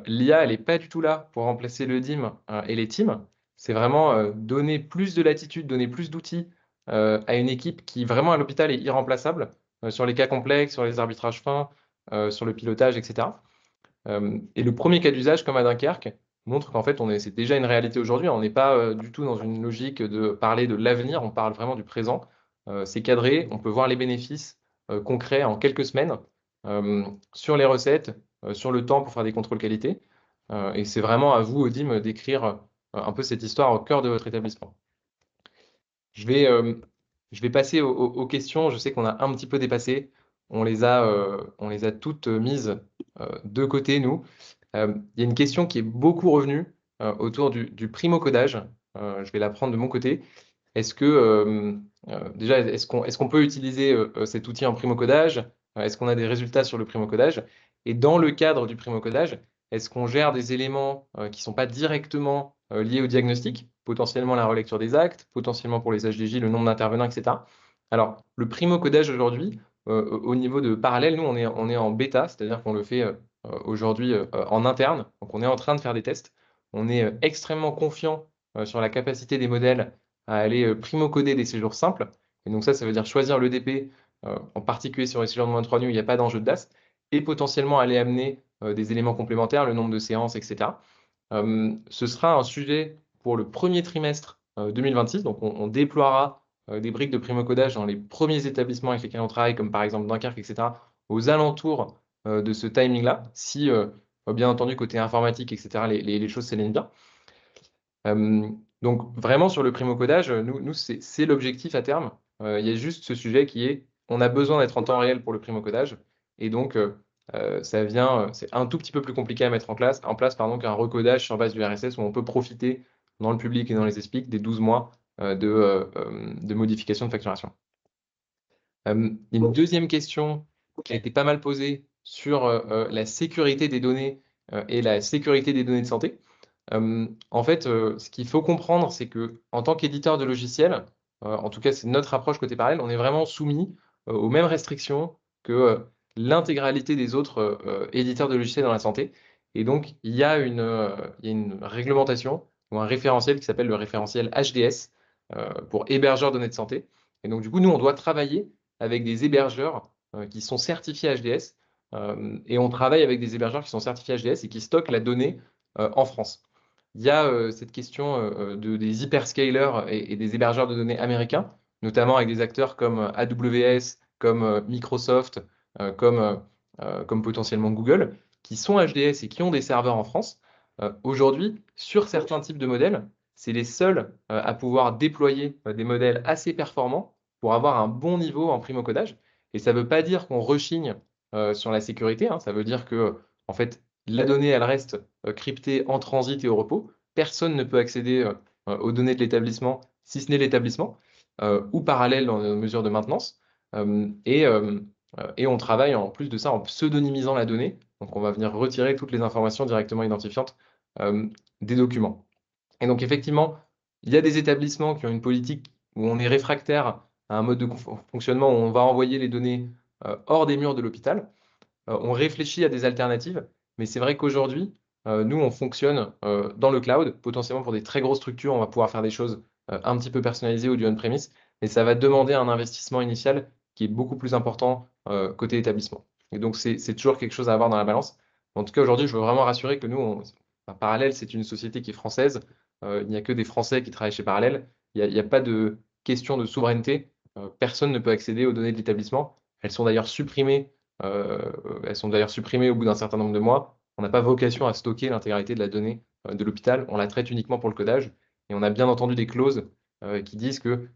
l'IA, elle n'est pas du tout là pour remplacer le DIM et les teams. C'est vraiment donner plus de latitude, donner plus d'outils à une équipe qui, vraiment à l'hôpital, est irremplaçable sur les cas complexes, sur les arbitrages fins, sur le pilotage, etc. Et le premier cas d'usage, comme à Dunkerque, montre qu'en fait, c'est déjà une réalité aujourd'hui. On n'est pas du tout dans une logique de parler de l'avenir, on parle vraiment du présent. C'est cadré, on peut voir les bénéfices concrets en quelques semaines sur les recettes, sur le temps pour faire des contrôles qualité. Et c'est vraiment à vous, Odime, d'écrire un peu cette histoire au cœur de votre établissement. Je vais passer aux questions. Je sais qu'on a un petit peu dépassé. On les a toutes mises de côté, nous. Il y a une question qui est beaucoup revenue autour du primo-codage. Je vais la prendre de mon côté. Déjà, est-ce qu'on peut utiliser cet outil en primo-codage? Est-ce qu'on a des résultats sur le primo-codage? Et dans le cadre du primo-codage, est-ce qu'on gère des éléments qui ne sont pas directement liés au diagnostic, potentiellement la relecture des actes, potentiellement pour les HDJ, le nombre d'intervenants, etc. Alors, le primo-codage aujourd'hui, au niveau de parallèle, nous, on est en bêta, c'est-à-dire qu'on le fait aujourd'hui en interne. Donc, on est en train de faire des tests. On est extrêmement confiant sur la capacité des modèles à aller primo-coder des séjours simples. Et donc ça veut dire choisir l'EDP, en particulier sur les séjours de moins de 3 nuits où il n'y a pas d'enjeu de DAS, et potentiellement aller amener des éléments complémentaires, le nombre de séances, etc. Ce sera un sujet pour le premier trimestre 2026. Donc on déploiera des briques de primo-codage dans les premiers établissements avec lesquels on travaille, comme par exemple Dunkerque, etc., aux alentours de ce timing-là, si, bien entendu, côté informatique, etc., les choses s'alignent bien. Donc, vraiment, sur le primo-codage, nous c'est l'objectif à terme. Il y a juste ce sujet qui est, on a besoin d'être en temps réel pour le primo-codage, et donc, ça vient, c'est un tout petit peu plus compliqué à mettre en place qu'un recodage sur base du RSS où on peut profiter dans le public et dans les explics des 12 mois de modification de facturation. Une deuxième question qui a été pas mal posée sur la sécurité des données et la sécurité des données de santé. En fait, ce qu'il faut comprendre, c'est que en tant qu'éditeur de logiciels, en tout cas, c'est notre approche côté Parallèle, on est vraiment soumis aux mêmes restrictions que l'intégralité des autres éditeurs de logiciels dans la santé. Et donc, il y a une réglementation ou un référentiel qui s'appelle le référentiel HDS pour hébergeur données de santé. Et donc, du coup, nous, on doit travailler avec des hébergeurs qui sont certifiés HDS et on travaille avec des hébergeurs qui sont certifiés HDS et qui stockent la donnée en France. Il y a cette question des hyperscalers et des hébergeurs de données américains, notamment avec des acteurs comme AWS, comme Microsoft, comme potentiellement Google, qui sont HDS et qui ont des serveurs en France. Aujourd'hui, sur certains types de modèles, c'est les seuls à pouvoir déployer des modèles assez performants pour avoir un bon niveau en primo-codage. Et ça ne veut pas dire qu'on rechigne sur la sécurité, hein. Ça veut dire que, en fait, la donnée, elle reste cryptée en transit et au repos. Personne ne peut accéder aux données de l'établissement, si ce n'est l'établissement, ou parallèle dans nos mesures de maintenance. Et on travaille en plus de ça en pseudonymisant la donnée. Donc, on va venir retirer toutes les informations directement identifiantes des documents. Et donc, effectivement, il y a des établissements qui ont une politique où on est réfractaire à un mode de fonctionnement où on va envoyer les données hors des murs de l'hôpital. On réfléchit à des alternatives, mais c'est vrai qu'aujourd'hui, nous, on fonctionne dans le cloud. Potentiellement, pour des très grosses structures, on va pouvoir faire des choses un petit peu personnalisées ou du on-premise, mais ça va demander un investissement initial qui est beaucoup plus important côté établissement. Et donc, c'est toujours quelque chose à avoir dans la balance. En tout cas, aujourd'hui, je veux vraiment rassurer que nous, Parallèle, c'est une société qui est française. Il n'y a que des Français qui travaillent chez Parallèle. Il n'y a pas de question de souveraineté. Personne ne peut accéder aux données de l'établissement. Elles sont d'ailleurs supprimées au bout d'un certain nombre de mois. On n'a pas vocation à stocker l'intégralité de la donnée de l'hôpital. On la traite uniquement pour le codage. Et on a bien entendu des clauses qui disent que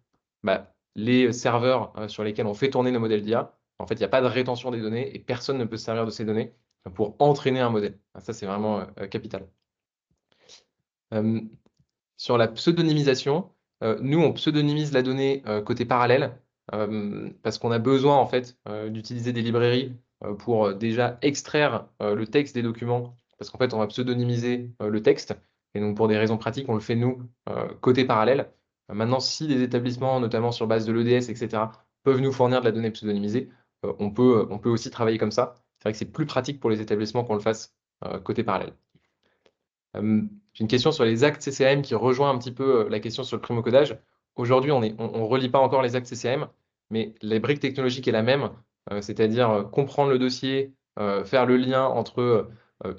les serveurs sur lesquels on fait tourner nos modèles d'IA, en fait, il n'y a pas de rétention des données et personne ne peut se servir de ces données pour entraîner un modèle. Ça, c'est vraiment capital. Sur la pseudonymisation, nous, on pseudonymise la donnée côté Parallèle parce qu'on a besoin en fait d'utiliser des librairies pour déjà extraire le texte des documents, parce qu'en fait, on va pseudonymiser le texte. Et donc, pour des raisons pratiques, on le fait nous côté Parallèle. Maintenant, si des établissements, notamment sur base de l'EDS, etc., peuvent nous fournir de la donnée pseudonymisée, on peut aussi travailler comme ça. C'est vrai que c'est plus pratique pour les établissements qu'on le fasse côté Parallèle. J'ai une question sur les actes CCM qui rejoint un petit peu la question sur le primo-codage. Aujourd'hui, on ne relie pas encore les actes CCM, mais la brique technologique est la même, c'est-à-dire comprendre le dossier, faire le lien entre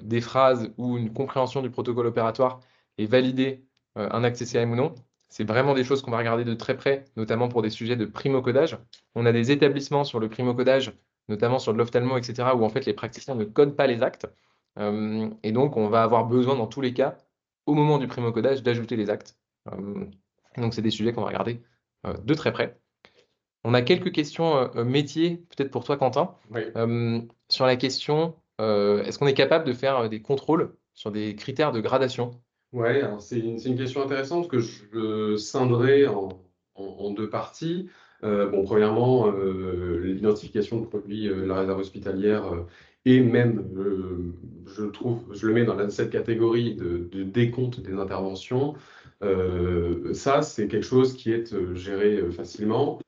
des phrases ou une compréhension du protocole opératoire et valider un acte CCM ou non. C'est vraiment des choses qu'on va regarder de très près, notamment pour des sujets de primo-codage. On a des établissements sur le primo-codage, notamment sur de l'ophtalmo, etc., où en fait les praticiens ne codent pas les actes. Et donc, on va avoir besoin, dans tous les cas, au moment du primo-codage, d'ajouter les actes. Donc, c'est des sujets qu'on va regarder de très près. On a quelques questions métiers, peut-être pour toi, Quentin. Oui. Sur la question, est-ce qu'on est capable de faire des contrôles sur des critères de gradation? Ouais, alors c'est une question intéressante que je scinderai en deux parties. Bon, premièrement, l'identification de produits de la réserve hospitalière et même, je le mets dans cette catégorie de décompte des interventions. Ça, c'est quelque chose qui est géré facilement.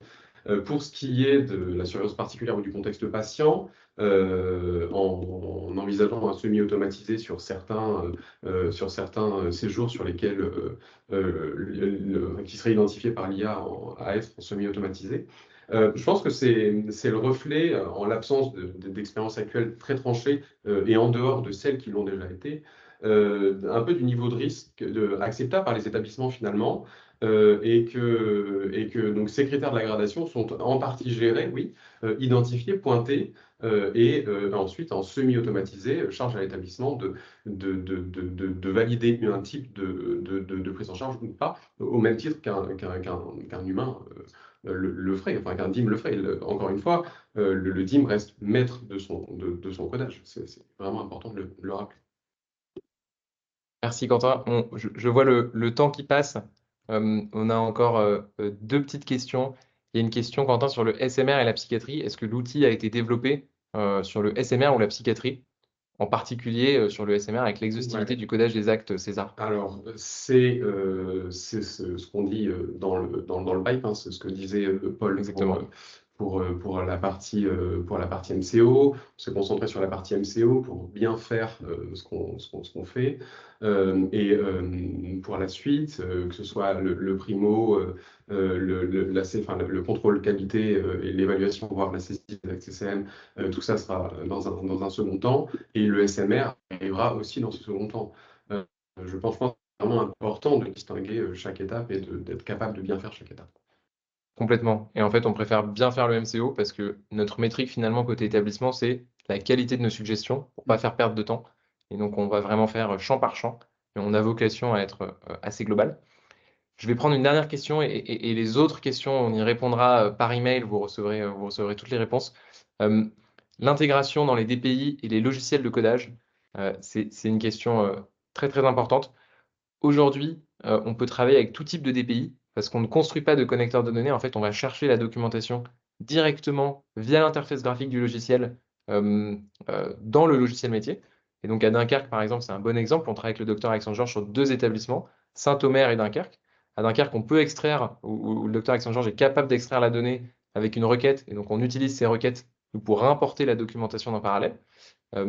Pour ce qui est de la surveillance particulière ou du contexte patient, en envisageant un semi-automatisé sur certains séjours sur lesquels qui seraient identifiés par l'IA à être semi-automatisé. Je pense que c'est le reflet, en l'absence d'expériences actuelles très tranchées et en dehors de celles qui l'ont déjà été, un peu du niveau de risque acceptable par les établissements finalement. et que donc ces critères de la gradation sont en partie gérés, oui, identifiés, pointés, et ensuite en semi-automatisé, charge à l'établissement de valider un type de prise en charge ou pas, au même titre qu'un humain le ferait, enfin qu'un DIM le ferait. Encore une fois, le DIM reste maître de son codage. C'est vraiment important de le rappeler. Merci Quentin. Je vois le temps qui passe. On a encore deux petites questions. Il y a une question, Quentin, sur le SMR et la psychiatrie. Est-ce que l'outil a été développé sur le SMR ou la psychiatrie, en particulier sur le SMR avec l'exhaustivité du codage des actes César? Alors, c'est ce qu'on dit dans le pipe, hein, c'est ce que disait Paul Exactement. pour la partie MCO, se concentrer sur la partie MCO pour bien faire ce qu'on fait. Pour la suite, que ce soit le primo, le contrôle qualité et l'évaluation, voire la saisie avec CCM, tout ça sera dans un second temps. Et le SMR arrivera aussi dans ce second temps. Je pense que c'est vraiment important de distinguer chaque étape et d'être capable de bien faire chaque étape. Complètement. Et en fait, on préfère bien faire le MCO parce que notre métrique, finalement, côté établissement, c'est la qualité de nos suggestions pour pas faire perdre de temps. Et donc, on va vraiment faire champ par champ. Et on a vocation à être assez global. Je vais prendre une dernière question et les autres questions, on y répondra par email. Vous recevrez toutes les réponses. Euh, L'intégration dans les DPI et les logiciels de codage, c'est une question très, très importante. Aujourd'hui, on peut travailler avec tout type de DPI parce qu'on ne construit pas de connecteur de données. En fait, on va chercher la documentation directement via l'interface graphique du logiciel dans le logiciel métier. Et donc, à Dunkerque, par exemple, c'est un bon exemple. On travaille avec le docteur Alexandre Georges sur deux établissements, Saint-Omer et Dunkerque. À Dunkerque, on peut extraire, ou le docteur Alexandre Georges est capable d'extraire la donnée avec une requête. Et donc, on utilise ces requêtes pour importer la documentation en parallèle. À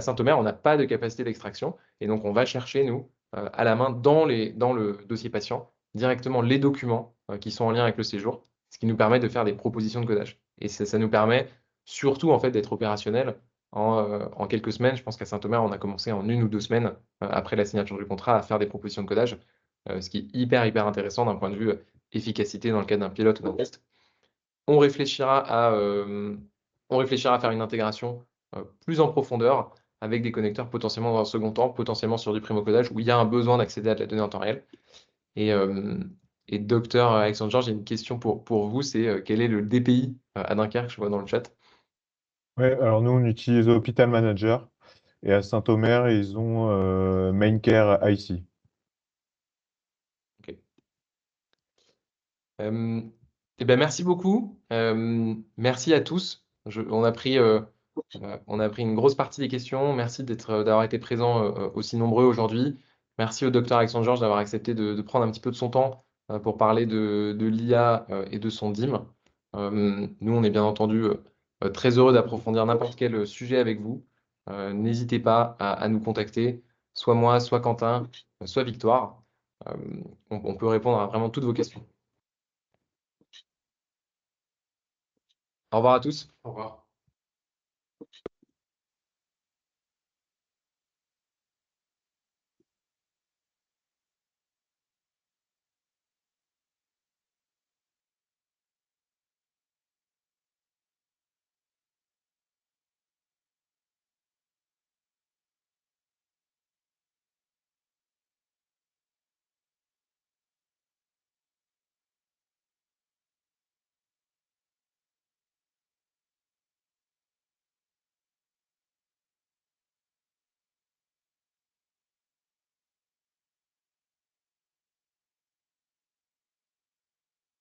Saint-Omer, on n'a pas de capacité d'extraction. Et donc, on va chercher, nous, à la main, dans le dossier patient, directement les documents qui sont en lien avec le séjour, ce qui nous permet de faire des propositions de codage. Et ça nous permet surtout, en fait, d'être opérationnel en quelques semaines. Je pense qu'à Saint-Omer, on a commencé en 1 ou 2 semaines, après la signature du contrat, à faire des propositions de codage, ce qui est hyper, hyper intéressant d'un point de vue efficacité dans le cadre d'un pilote ou d'un test. On réfléchira à faire une intégration plus en profondeur avec des connecteurs potentiellement dans un second temps, potentiellement sur du primo-codage où il y a un besoin d'accéder à de la donnée en temps réel. Et docteur Alexandre Georges, j'ai une question pour vous, c'est quel est le DPI à Dunkerque, je vois dans le chat. Ouais, alors nous, on utilise Hospital Manager et à Saint-Omer, ils ont MainCare IC. Ok. Eh ben, merci beaucoup. Merci à tous. On a pris une grosse partie des questions. Merci d'avoir été présents aussi nombreux aujourd'hui. Merci au docteur Alexandre Georges d'avoir accepté de prendre un petit peu de son temps pour parler de l'IA et de son DIM. Nous, on est bien entendu très heureux d'approfondir n'importe quel sujet avec vous. N'hésitez pas à nous contacter, soit moi, soit Quentin, soit Victoire. Euh, on peut répondre à vraiment toutes vos questions. Au revoir à tous. Au revoir.